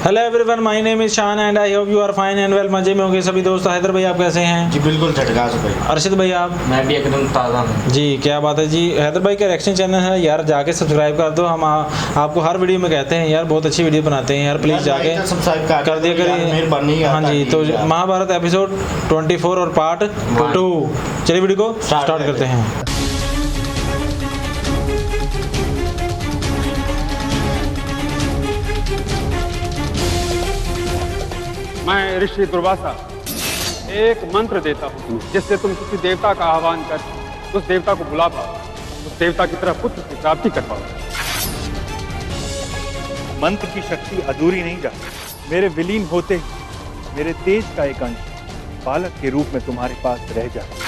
Hello everyone, my name is Shaan and I hope you are fine and well. मजे में होंगे सभी दोस्त। हैदर भाई आप कैसे हैं? जी बिल्कुल झटकास भाई। अर्शद भाई आप? मैं भी एकदम ताज़ा हूँ जी। क्या बात है जी। हैदर भाई का रिएक्शन चैनल है यार, जाके सब्सक्राइब कर दो। हम आपको हर वीडियो में कहते हैं यार, बहुत अच्छी वीडियो बनाते हैं यार, प्लीज़ जाके सब्सक्राइब कर दिया करिए। हाँ जी। तो महाभारत एपिसोड 24 और पार्ट 2। चलिए वीडियो को स्टार्ट करते हैं। मैं ऋषि दुर्वासा एक मंत्र देता हूँ जिससे तुम किसी देवता का आह्वान कर उस देवता को बुला पाओ, उस देवता की तरफ पुत्र की प्राप्ति कर पाओ। मंत्र की शक्ति अधूरी नहीं जाती। मेरे विलीन होते ही मेरे तेज का एक अंश बालक के रूप में तुम्हारे पास रह जाए।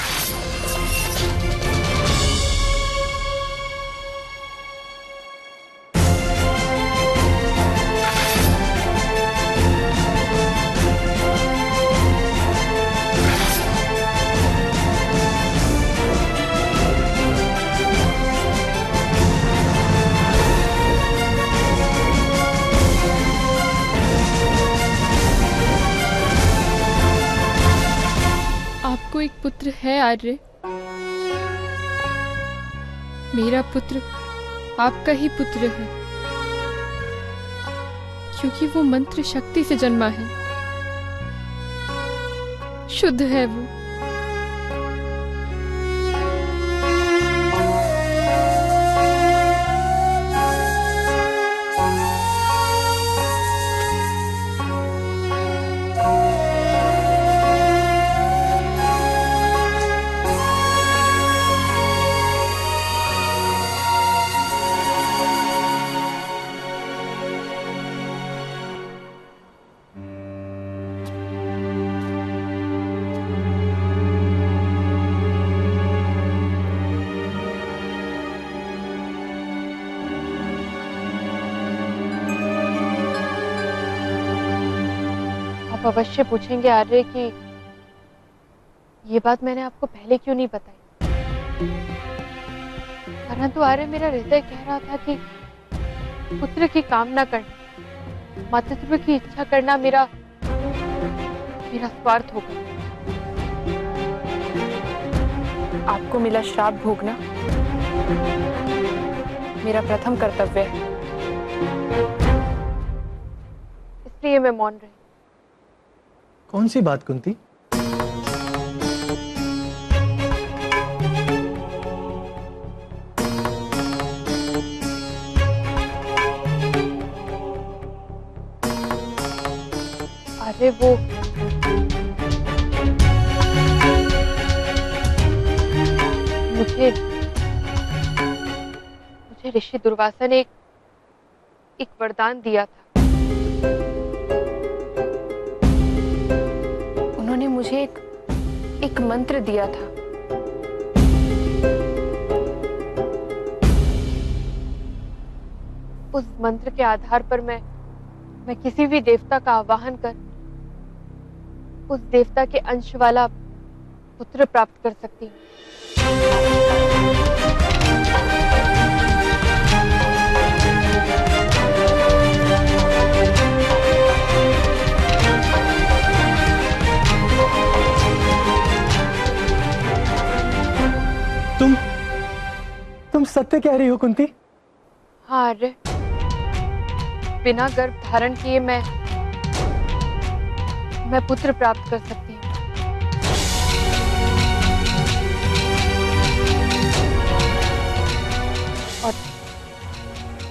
आपको एक पुत्र है आर्य। मेरा पुत्र आपका ही पुत्र है, क्योंकि वो मंत्र शक्ति से जन्मा है, शुद्ध है वो। आप अवश्य पूछेंगे आर्य कि ये बात मैंने आपको पहले क्यों नहीं बताई, परंतु आर्य मेरा हृदय कह रहा था कि पुत्र की कामना करना, मातृत्व की इच्छा करना मेरा स्वार्थ होगा। आपको मिला श्राप भोगना मेरा प्रथम कर्तव्य है, इसलिए मैं मौन रही। कौन सी बात कुंती? अरे वो मुझे ऋषि दुर्वासा ने एक वरदान दिया था। उन्होंने मुझे एक मंत्र दिया था। उस मंत्र के आधार पर मैं किसी भी देवता का आवाहन कर उस देवता के अंश वाला पुत्र प्राप्त कर सकती हूँ। तुम सत्य कह रही हो कुंती? हाँ आर्य, बिना गर्भ धारण किए मैं पुत्र प्राप्त कर सकती हूँ।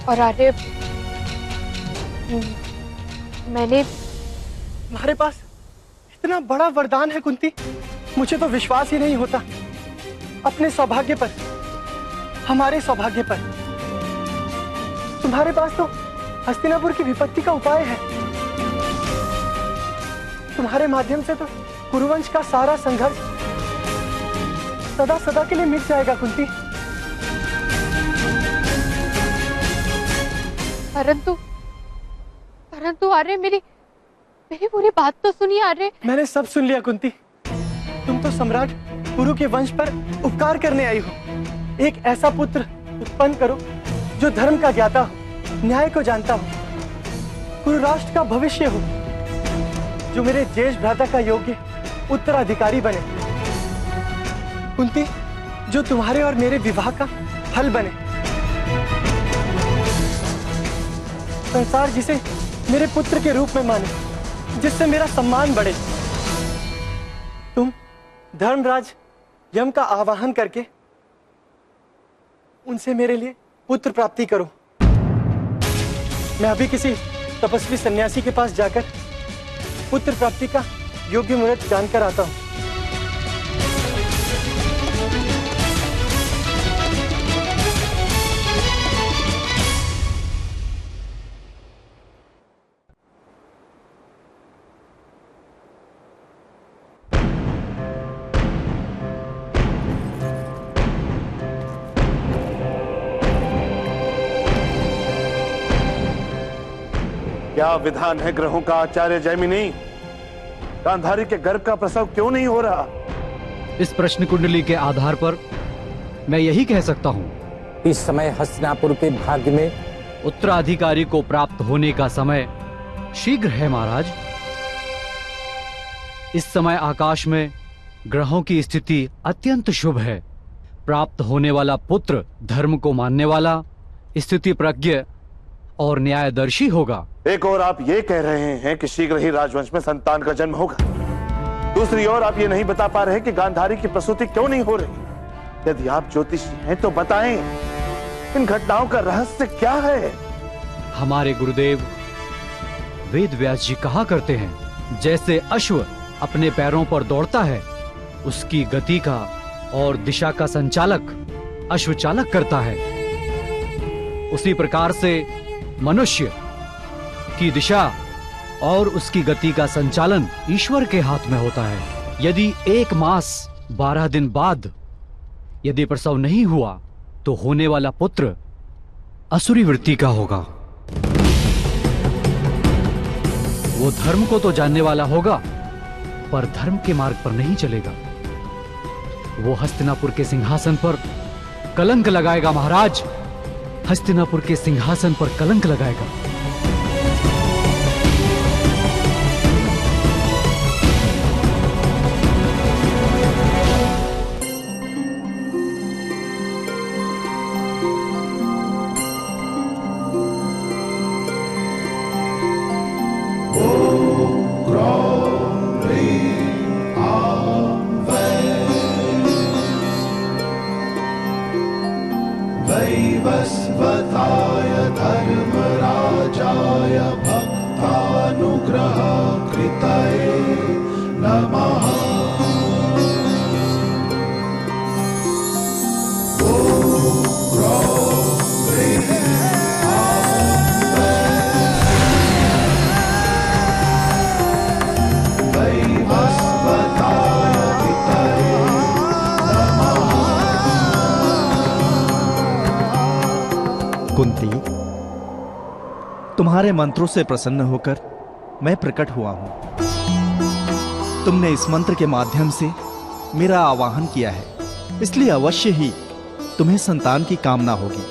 और आर्य, मैंने तुम्हारे पास इतना बड़ा वरदान है कुंती, मुझे तो विश्वास ही नहीं होता। अपने सौभाग्य पर, हमारे सौभाग्य पर, तुम्हारे पास तो हस्तिनापुर की विपत्ति का उपाय है। तुम्हारे माध्यम से तो कुरुवंश का सारा संघर्ष सदा सदा के लिए मिट जाएगा कुंती। परंतु आर्य, मेरी पूरी बात तो सुनिए आर्य। मैंने सब सुन लिया कुंती। तुम तो सम्राट कुरु के वंश पर उपकार करने आई हो। एक ऐसा पुत्र उत्पन्न करो जो धर्म का ज्ञाता हो, न्याय को जानता हो। कुरु राष्ट्र का भविष्य हो, जो मेरे ज्येष्ठ भ्राता का योग्य उत्तराधिकारी बने। कुंती, जो तुम्हारे और मेरे विवाह का फल बने। संसार जिसे मेरे पुत्र के रूप में माने, जिससे मेरा सम्मान बढ़े। तुम धर्मराज यम का आवाहन करके उनसे मेरे लिए पुत्र प्राप्ति करो। मैं अभी किसी तपस्वी सन्यासी के पास जाकर पुत्र प्राप्ति का योग्य मुहूर्त जानकर आता हूं। क्या विधान है ग्रहों का आचार्य जैमिनी? गांधारी के गर्भ का प्रसव क्यों नहीं हो रहा? इस प्रश्न कुंडली के आधार पर मैं यही कह सकता हूँ, इस समय हस्तिनापुर के भाग्य में उत्तराधिकारी को प्राप्त होने का समय शीघ्र है महाराज। इस समय आकाश में ग्रहों की स्थिति अत्यंत शुभ है। प्राप्त होने वाला पुत्र धर्म को मानने वाला, स्थिति प्रज्ञ और न्यायदर्शी होगा। एक और आप ये कह रहे हैं कि शीघ्र ही राजवंश में संतान का जन्म होगा, दूसरी ओर आप ये नहीं बता पा रहे कि गांधारी की प्रसूति क्यों नहीं हो रही। यदि आप ज्योतिषी हैं तो बताएं, इन घटनाओं का रहस्य क्या है? हमारे गुरुदेव वेद व्यास जी कहा करते हैं, जैसे अश्व अपने पैरों पर दौड़ता है, उसकी गति का और दिशा का संचालक अश्व चालक करता है, उसी प्रकार से मनुष्य की दिशा और उसकी गति का संचालन ईश्वर के हाथ में होता है। यदि 1 मास 12 दिन बाद यदि प्रसव नहीं हुआ तो होने वाला पुत्र असुरी वृत्ति का होगा। वो धर्म को तो जानने वाला होगा, पर धर्म के मार्ग पर नहीं चलेगा। वो हस्तिनापुर के सिंहासन पर कलंक लगाएगा महाराज, हस्तिनापुर के सिंहासन पर कलंक लगाएगा। वैवस्वताय धर्मराजाय भक्तानुग्रह कृतये नमः। कुंती, तुम्हारे मंत्रों से प्रसन्न होकर मैं प्रकट हुआ हूं। तुमने इस मंत्र के माध्यम से मेरा आवाहन किया है, इसलिए अवश्य ही तुम्हें संतान की कामना होगी।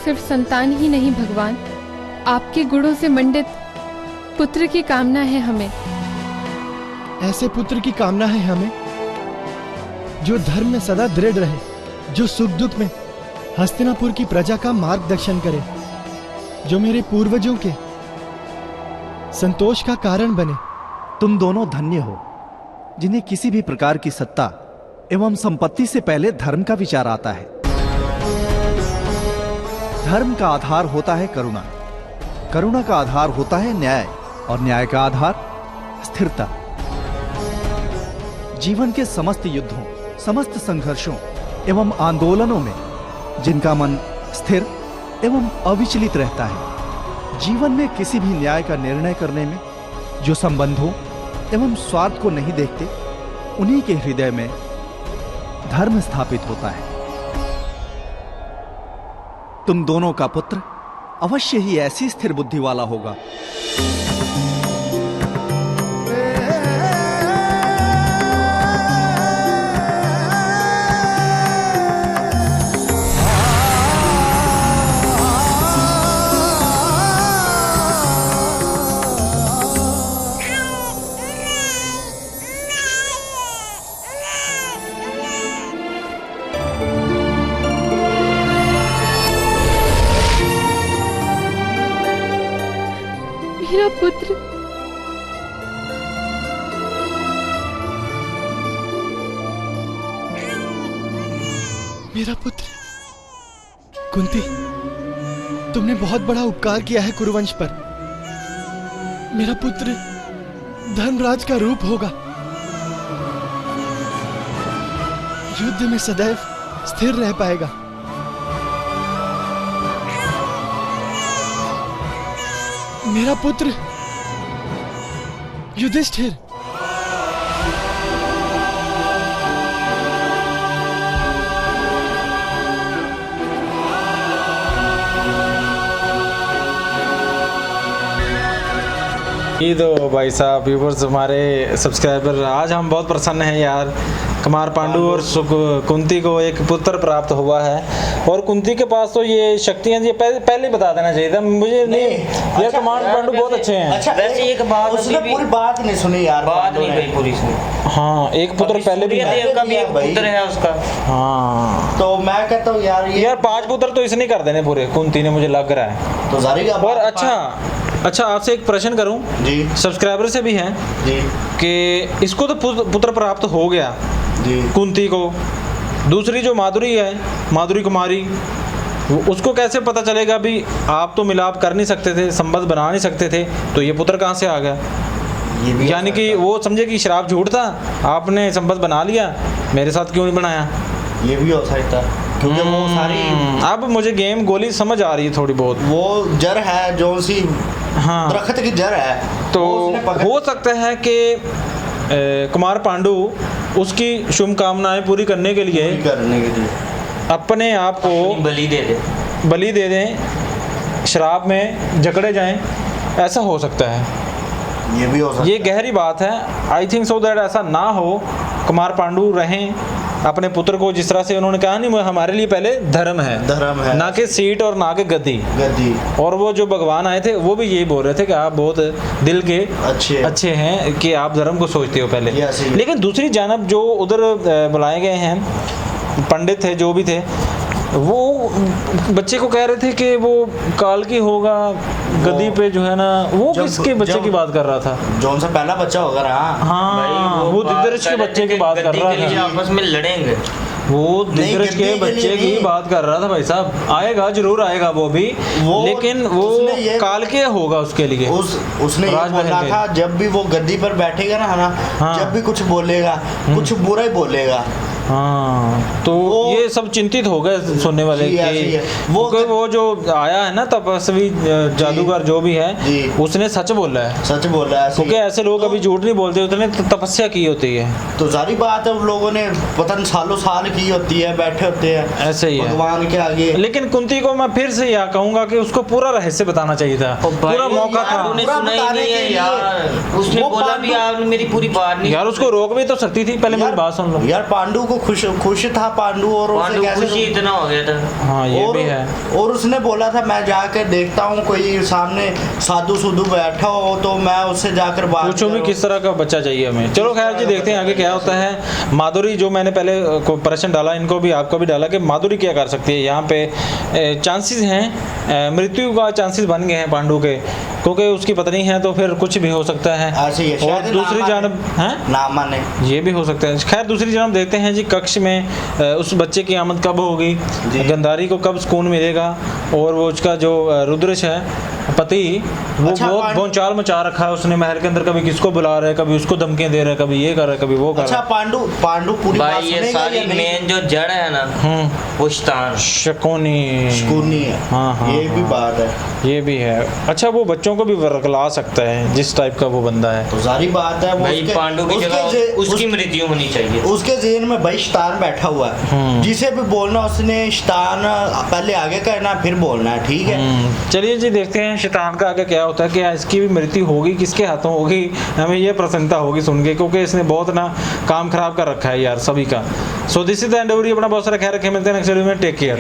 सिर्फ संतान ही नहीं भगवान, आपके गुणों से मंडित पुत्र की कामना है हमें। ऐसे पुत्र की कामना है हमें जो धर्म में सदा दृढ़ रहे, जो सुख दुख में हस्तिनापुर की प्रजा का मार्गदर्शन करे, जो मेरे पूर्वजों के संतोष का कारण बने। तुम दोनों धन्य हो जिन्हें किसी भी प्रकार की सत्ता एवं संपत्ति से पहले धर्म का विचार आता है। धर्म का आधार होता है करुणा, करुणा का आधार होता है न्याय, और न्याय का आधार स्थिरता। जीवन के समस्त युद्धों, समस्त संघर्षों एवं आंदोलनों में जिनका मन स्थिर एवं अविचलित रहता है, जीवन में किसी भी न्याय का निर्णय करने में जो संबंधों एवं स्वार्थ को नहीं देखते, उन्हीं के हृदय में धर्म स्थापित होता है। तुम दोनों का पुत्र अवश्य ही ऐसी स्थिर बुद्धि वाला होगा। पुत्र। मेरा पुत्र। कुंती, तुमने बहुत बड़ा उपकार किया है कुरुवंश पर। मेरा पुत्र धर्मराज का रूप होगा, युद्ध में सदैव स्थिर रह पाएगा। मेरा पुत्र युधिष्ठिर। ये तो भाई साहब व्यूवर्स, हमारे सब्सक्राइबर, आज हम बहुत प्रसन्न हैं यार। कुमार पांडु और कुंती को एक पुत्र प्राप्त हुआ है, और कुंती के पास तो ये शक्तियां ये पहले बता देना चाहिए था मुझे। नहीं यार, कुमार पांडु बहुत अच्छे हैं। अच्छा, वैसे एक बात उसने पूरी बात नहीं सुनी यार, बात नहीं भाई पूरी सुनी। हाँ, एक पुत्र पहले भी है, का भी एक पुत्र है उसका। हाँ, तो मैं कहता हूँ यार 5 पुत्र तो इसने कर देने पूरे, कुंती ने, मुझे लग रहा है। तो जारी और अच्छा आपसे एक प्रश्न करूं जी, सब्सक्राइबर से भी है जी, कि इसको तो पुत्र प्राप्त हो गया जी, कुंती को। दूसरी जो माधुरी है, माधुरी कुमारी, उसको कैसे पता चलेगा भी? आप तो मिलाप कर नहीं सकते थे, संबंध बना नहीं सकते थे, तो ये पुत्र कहाँ से आ गया? यानी कि वो समझे कि शराब झूठ था, आपने संबंध बना लिया, मेरे साथ क्यों नहीं बनाया? ये भी हो सकता है, क्योंकि वो सारी अब मुझे गेम गोली समझ आ रही है थोड़ी बहुत। वो जड़ है जो सी, हाँ, दरख्त की जड़ है, तो हो सकता है कि कुमार पांडु उसकी शुभकामनाएं पूरी करने के लिए अपने आप को बलि दे दें, शराब में जकड़े जाएं, ऐसा हो सकता है। ये भी हो सकता है, ये गहरी बात है। आई थिंक सो दैट ऐसा ना हो, कुमार पांडु रहें अपने पुत्र को, जिस तरह से उन्होंने कहा नहीं, हमारे लिए पहले धर्म है, ना कि सीट और ना कि गद्दी। और वो जो भगवान आए थे वो भी यही बोल रहे थे कि आप बहुत दिल के अच्छे हैं, कि आप धर्म को सोचते हो पहले। लेकिन दूसरी जानब जो उधर बुलाए गए हैं पंडित थे, जो भी थे, वो बच्चे को कह रहे थे कि वो काल की होगा गद्दी पे, जो है ना, वो किसके बच्चे की बात कर रहा था? जौन सा पहला बच्चा होगा ना, हाँ, वो दिग्दर्श के बच्चे की बात कर रहा था, आपस में लड़ेंगे। वो दिग्दर्श के बच्चे की बात कर रहा था भाई साहब। आएगा, जरूर आएगा वो भी, लेकिन वो काल के होगा उसके लिए। उसने ये बोला था, जब भी वो गद्दी पर बैठेगा ना, हाँ, जब भी कुछ बोलेगा, कुछ बुरा ही बोलेगा। हाँ, तो ये सब चिंतित हो गए सुनने वाले कि वो जो आया है ना तपस्वी जादूगर जो भी है, उसने सच बोला है, क्योंकि ऐसे लोग अभी झूठ नहीं बोलते, उसने तपस्या की होती है। तो जारी बात है, उन लोगों ने पता नहीं सालों साल की होती है, बैठे होते हैं ऐसे ही भगवान के आगे। लेकिन कुंती को मैं फिर से यह कहूंगा कि उसको पूरा रहस्य बताना चाहिए था, पूरा मौका था। उसने बोला भी आपने मेरी पूरी बात नहीं यार, उसको रोक भी तो सकती थी। पहले मेरी बात सुन लो यार, पांडु को खुश था पांडु, और खुशी इतना हो गया था। हाँ, ये भी है। और उसने बोला था मैं जाकर देखता हूँ कोई सामने साधु सुधु बैठा हो तो मैं उससे जाकर बात पूछो भी किस तरह का बच्चा चाहिए हमें। चलो खैर जी, देखते हैं आगे क्या होता है। माधुरी, जो मैंने पहले प्रश्न डाला, इनको भी आपको भी डाला कि माधुरी क्या कर सकती है। यहाँ पे चांसेस हैं, मृत्यु का चांसेस बन गए हैं पांडु के, क्योंकि उसकी पत्नी है, तो फिर कुछ भी हो सकता है। और दूसरी जानब है ना माने, ये भी हो सकता है। खैर दूसरी जानब देखते हैं जी, कक्ष में उस बच्चे की आमद कब होगी, गंधारी को कब सुकून मिलेगा, और वो उसका जो रुद्रश है पति, वो बहुत भौचाल मचा रखा है उसने महल के अंदर। कभी किसको बुला रहा है, कभी उसको धमकियां दे रहा है, कभी ये कर रहा है, कभी वो कर रहा है। पांडु पूरी बात सुनेगा। ये सारी मेन जो जड़ है ना, वो शकुनी है। हाँ, ये भी बात है, ये भी है। अच्छा, वो बच्चों को भी वर्गला सकता है जिस टाइप का वो बंदा है। तो सारी बात है भाई, पांडु की जगह उसकी मृत्यु होनी चाहिए। उसके ज़हन में भाई शैतान बैठा हुआ है, जिसे भी बोलना उसने शैतान पहले आगे करना, फिर बोलना है, ठीक है। चलिए जी, देखते हैं शैतान का आगे क्या होता है, कि इसकी भी मृत्यु होगी, किसके हाथों होगी, हमें ये प्रसन्नता होगी सुन के, क्योंकि इसने बहुत ना काम खराब कर रखा है यार सभी का। So this is the end. अपना बहुत सारा ख्याल रखें, मिलते हैं नेक्स्ट वीडियो में। Take care.